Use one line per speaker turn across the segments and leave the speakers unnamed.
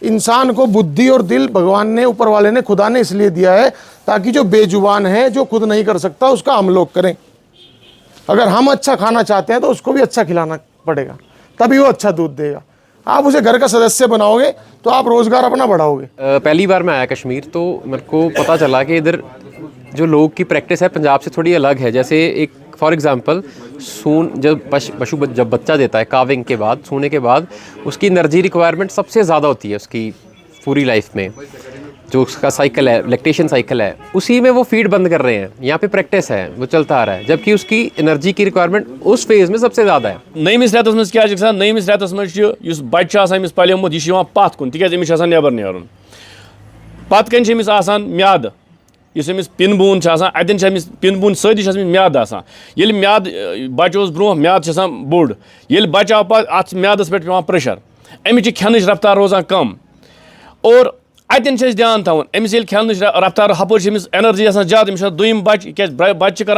इंसान को बुद्धि और दिल भगवान ने, ऊपर वाले ने, खुदा ने इसलिए दिया है ताकि जो बेजुबान है, जो खुद नहीं कर सकता, उसका हम लोग करें। अगर हम अच्छा खाना चाहते हैं तो उसको भी अच्छा खिलाना पड़ेगा, तभी वो अच्छा दूध देगा। आप उसे घर का सदस्य बनाओगे तो आप रोज़गार अपना बढ़ाओगे।
पहली बार मैं आया कश्मीर तो मेरे को पता चला कि इधर जो लोग की प्रैक्टिस है पंजाब से थोड़ी अलग है। जैसे एक फॉर एग्जांपल सून जब पशु जब बच्चा देता है, काविंग के बाद, सूने के बाद, उसकी एनर्जी रिक्वायरमेंट सबसे ज़्यादा होती है उसकी पूरी लाइफ में। जो उसका साइकिल है, लैक्टेशन साइकिल है, उसी में वो फीड बंद कर रहे हैं। यहाँ पे प्रैक्टिस है, वो चलता आ रहा है, जबकि उसकी एनर्जी की रिक्वायरमेंट उस फेज में सबसे ज़्यादा है।
नईमिस रेतस मज क्या गसान, नईमिस रेतस मज बच्चे अमिस पलियोमुत यह पत कुन तिक अमिस नेबर नेरुन। पत कन अमिस म्याद, इस अमिस पिन बून अतन अमिस पिन बून सदी अमिस म्याद आसान। येल म्याद बच्चे ब्रोह म्याद बोड़, येल बच्चे आव पे अत म्यादस पे पेवान प्रेशर, अमिच खेनच रफ्तार रोजान कम। और अतन ध्यान थवन अमिस ये खेन रफ्तार हपर एनर्जी ज्यादा, अमिस दुम बच्चे क्या बच्चे कर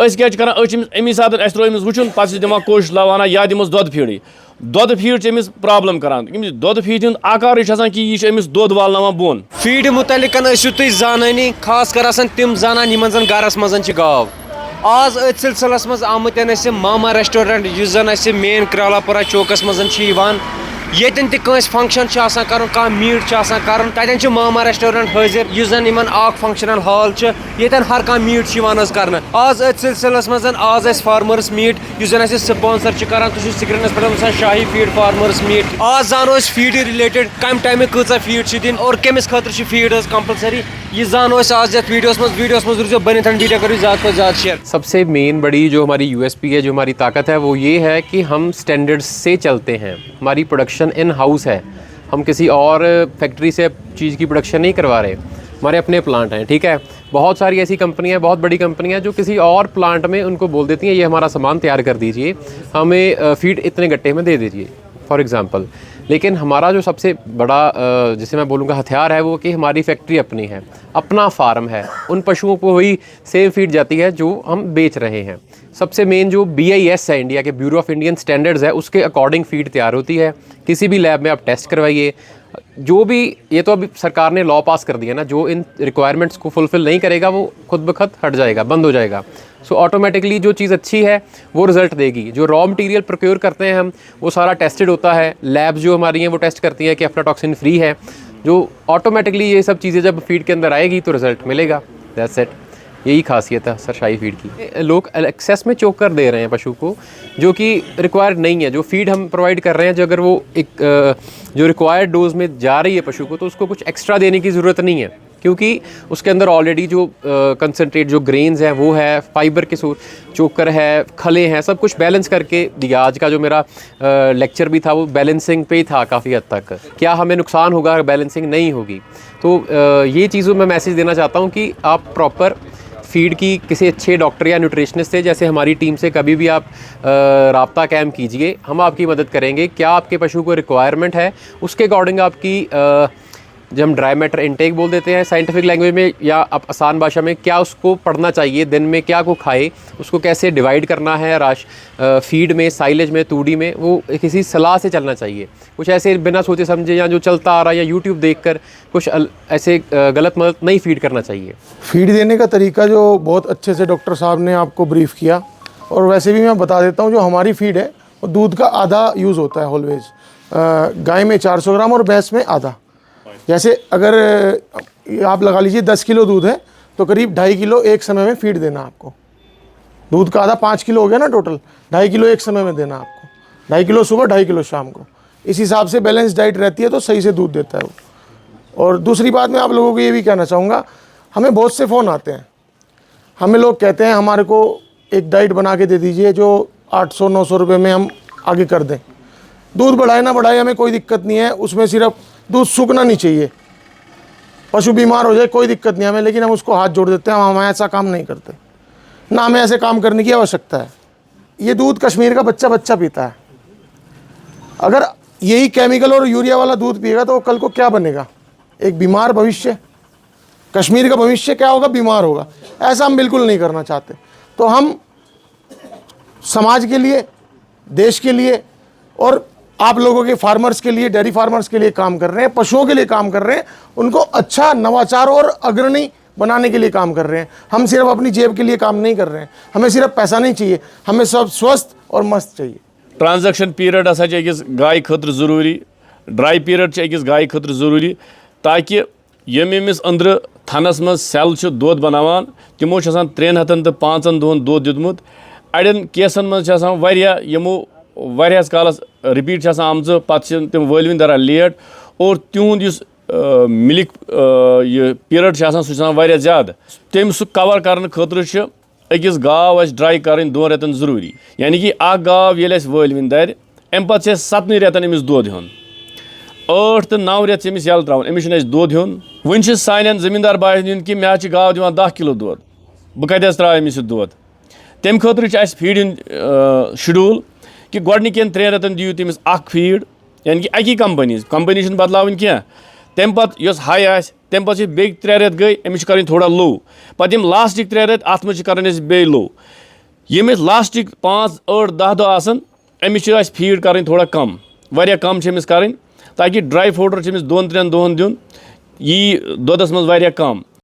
क्या कर अमी सात त्रो अमिस वुचुन पे दिवान कोश लवाना या दिमस दोध फीड। दोध फीड अमिस प्रॉब्लम करान, दोध फीड हूँ आकार कि यह अमिस दोध वालनावान बोन।
फीड मुतलिक तुम जानी, खास कर तिम जानान यमन जन गरस मज गाव। आज अथ सिलसिलस मज आमतन मामा रेस्टोरेंट इस जन मेन क्रालापुरा चौकस मज येतन तस फंक्शन कर मीट कर तन मामा रेस्टोरेंट हाजिर इस जन इन फंक्शनल हॉल येतन हर कह मीट कर। आज अथ सिलसिलस मज आज फार्मर्स मीट इस जन स्पॉन्सर कर स्क्रीनस पे शाही फीड फार्मर्स मीट। आज जानो फीड रिलेटेड कम टाइम कह फीड दिन और कमिस खतर फीड कंपलसरी यह जानो आज वीडियोस मज रुझो बन वीडियो करो ज़्यादा से ज़्यादा शेयर।
सबसे मेन बड़ी जो हमारी यूएसपी है, जो हमारी ताकत है, वो ये है कि हम स्टैंडर्ड्स से चलते हैं। हमारी प्रोडक्शन इन हाउस है, हम किसी और फैक्ट्री से चीज़ की प्रोडक्शन नहीं करवा रहे, हमारे अपने प्लांट हैं। ठीक है, बहुत सारी ऐसी कंपनियां, बहुत बड़ी कंपनियां जो किसी और प्लांट में उनको बोल देती हैं ये हमारा सामान तैयार कर दीजिए, हमें फीड इतने गट्टे में दे दीजिए फॉर एग्ज़ाम्पल। लेकिन हमारा जो सबसे बड़ा जिसे मैं बोलूँगा हथियार है वो कि हमारी फैक्ट्री अपनी है, अपना फार्म है, उन पशुओं को वही सेम फीड जाती है जो हम बेच रहे हैं। सबसे मेन जो BIS है, इंडिया के ब्यूरो ऑफ इंडियन स्टैंडर्ड्स है, उसके अकॉर्डिंग फीड तैयार होती है। किसी भी लैब में आप टेस्ट करवाइए, जो भी, ये तो अभी सरकार ने लॉ पास कर दिया ना, जो इन रिक्वायरमेंट्स को फुलफ़िल नहीं करेगा वो खुद ब खुद हट जाएगा, बंद हो जाएगा। सो ऑटोमेटिकली जो चीज़ अच्छी है वो रिज़ल्ट देगी। जो रॉ मटेरियल प्रोक्योर करते हैं हम, वो सारा टेस्टेड होता है। लैब्स जो हमारी हैं वो टेस्ट करती हैं कि अफ्लाटॉक्सिन फ्री है। जो ऑटोमेटिकली ये सब चीज़ें जब फीड के अंदर आएगी तो रिज़ल्ट मिलेगा। दैट्स इट, यही खासियत है सर शाही फीड की। लोग एक्सेस में चोकर दे रहे हैं पशु को, जो कि रिक्वायर्ड नहीं है। जो फीड हम प्रोवाइड कर रहे हैं, जो अगर वो एक जो रिक्वायर्ड डोज में जा रही है पशु को, तो उसको कुछ एक्स्ट्रा देने की ज़रूरत नहीं है, क्योंकि उसके अंदर ऑलरेडी जो कंसनट्रेट जो ग्रेन्स हैं वो है, फाइबर के चोकर है, खले हैं, सब कुछ बैलेंस करके दिया। आज का जो मेरा लेक्चर भी था वो बैलेंसिंग पे ही था काफ़ी हद तक। क्या हमें नुकसान होगा अगर बैलेंसिंग नहीं होगी? तो ये चीज़ों में मैसेज देना चाहता हूँ कि आप प्रॉपर फीड की किसी अच्छे डॉक्टर या न्यूट्रिशनिस्ट से, जैसे हमारी टीम से कभी भी आप राब्ता कायम कीजिए, हम आपकी मदद करेंगे। क्या आपके पशु को रिक्वायरमेंट है, उसके अकॉर्डिंग आपकी जब हम ड्राई मैटर इनटेक बोल देते हैं साइंटिफिक लैंग्वेज में, या आप आसान भाषा में, क्या उसको पढ़ना चाहिए, दिन में क्या को खाए, उसको कैसे डिवाइड करना है फीड में, साइलेज में, तूड़ी में, वो किसी सलाह से चलना चाहिए। कुछ ऐसे बिना सोचे समझे या जो चलता आ रहा है या यूट्यूब देखकर कुछ ऐसे गलत मदद नहीं फीड करना चाहिए।
फीड देने का तरीका जो बहुत अच्छे से डॉक्टर साहब ने आपको ब्रीफ किया, और वैसे भी मैं बता देता हूँ, जो हमारी फीड है वो दूध का आधा यूज़ होता है ऑलवेज। गाय में 400 ग्राम और भैंस में आधा। जैसे अगर आप लगा लीजिए 10 किलो दूध है तो करीब 2.5 किलो एक समय में फीड देना आपको। दूध का आधा 5 किलो हो गया ना टोटल, 2.5 किलो एक समय में देना आपको। 2.5 किलो सुबह, 2.5 किलो शाम को। इस हिसाब से बैलेंस डाइट रहती है तो सही से दूध देता है वो। और दूसरी बात मैं आप लोगों को ये भी कहना चाहूँगा, हमें बहुत से फ़ोन आते हैं, हमें लोग कहते हैं हमारे को एक डाइट बना के दे दीजिए जो 800-900 रुपये में हम आगे कर दें। दूध बढ़ाए ना बढ़ाए हमें कोई दिक्कत नहीं है, उसमें सिर्फ दूध सूखना नहीं चाहिए। पशु बीमार हो जाए कोई दिक्कत नहीं हमें, लेकिन हम उसको हाथ जोड़ देते हैं, हम ऐसा काम नहीं करते, ना हमें ऐसे काम करने की आवश्यकता है। ये दूध कश्मीर का बच्चा पीता है। अगर यही केमिकल और यूरिया वाला दूध पिएगा तो कल को क्या बनेगा? एक बीमार भविष्य। कश्मीर का भविष्य क्या होगा? बीमार होगा। ऐसा हम बिल्कुल नहीं करना चाहते। तो हम समाज के लिए, देश के लिए और आप लोगों के फार्मर्स के लिए, डेयरी फार्मर्स के लिए काम कर रहे हैं, पशुओं के लिए काम कर रहे हैं, उनको अच्छा नवाचार और अग्रणी बनाने के लिए काम कर रहे हैं। हम सिर्फ अपनी जेब के लिए काम नहीं कर रहे हैं, हमें सिर्फ पैसा नहीं चाहिए, हमें सब स्वस्थ और मस्त चाहिए।
ट्रांजैक्शन पीरियड हसा अकिस गाय खतर जरूरी, ड्राई पीरियड अकिस गाय खतर जरूरी, ताकि यम अमिस अंदर थनस मज सेल दोद बनावान तिमो 300 तो 5 दोहन दोद दितमुत। अड़न केसन मज यमो वारियास कालस रिपीट आमज पे तम वलविन दरान लेट और तिहुंद मिल्क यह पीरियड सह ज़्यादा तम सह कवर कर खतर अकिस गाव अस ड्राई कर 2 रेतन जरूरी। यानी कि गाव ये वलविन दर अम पे 7 रेतन अमिस दोद हेन, 8 तो 9 रेत अमिस यल त्रावन, अमिस दोद हेन। वन सान जमींदार बायन कि मे गाव दिवान 10 किलो दोद, बह कत त्रा अमिस दोद। तम खतर फीड शेड्यूल कि गोडनिकन 3 रेतन दियो तमिस फीड, यानी कि अकी कंपनी बदलावन क्या। तम पे हाई तम पे बे 3 रेत गई अमिस कर थोड़ा लो, पे लास्टिक 3 रेत अत मे कर बे लो। ये लास्टिक 5, 8, 10 दह आसन अमिस फीड कर थोड़ा कम, वारिया कम कर, ताकि ड्राई फोडर 2-3 दोहन दिन यी दोदस मज वारिया कम।